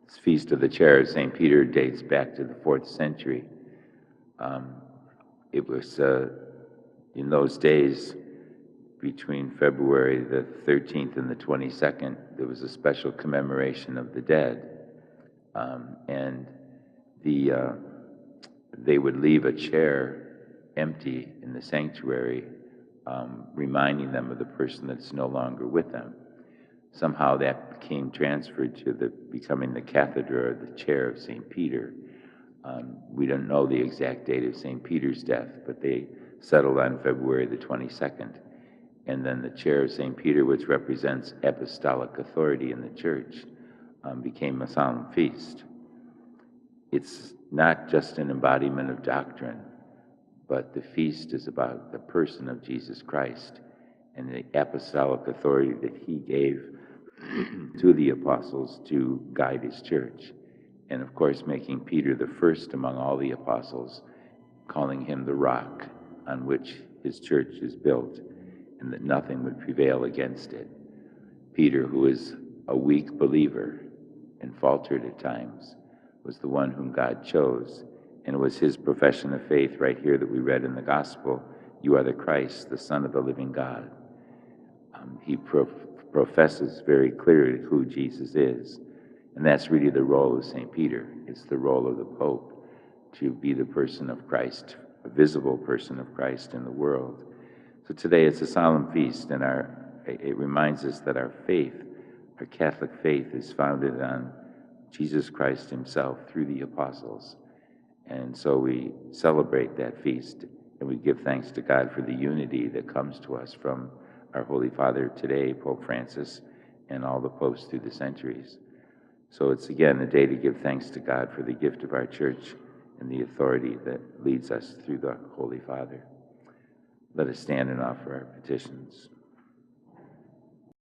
This Feast of the Chair of St. Peter dates back to the 4th century. It was in those days, between February the 13th and the 22nd, there was a special commemoration of the dead. And they would leave a chair empty in the sanctuary, reminding them of the person that's no longer with them. Somehow that became transferred to becoming the cathedra, or the chair of St. Peter. We don't know the exact date of St. Peter's death, but they settled on February the 22nd. And then the chair of St. Peter, which represents apostolic authority in the church, became a solemn feast. It's not just an embodiment of doctrine, but the feast is about the person of Jesus Christ and the apostolic authority that he gave to the apostles to guide his church. And of course, making Peter the first among all the apostles, calling him the rock on which his church is built, and that nothing would prevail against it. Peter, who is a weak believer and faltered at times, was the one whom God chose, and it was his profession of faith right here that we read in the Gospel: "You are the Christ, the Son of the living God." He professes very clearly who Jesus is, and that's really the role of St. Peter. It's the role of the Pope, to be the person of Christ, a visible person of Christ in the world. So today it's a solemn feast, and it reminds us that our faith, our Catholic faith, is founded on Jesus Christ himself through the apostles. And so we celebrate that feast, and we give thanks to God for the unity that comes to us from our Holy Father today, Pope Francis, and all the popes through the centuries. So it's again a day to give thanks to God for the gift of our church and the authority that leads us through the Holy Father. Let us stand and offer our petitions.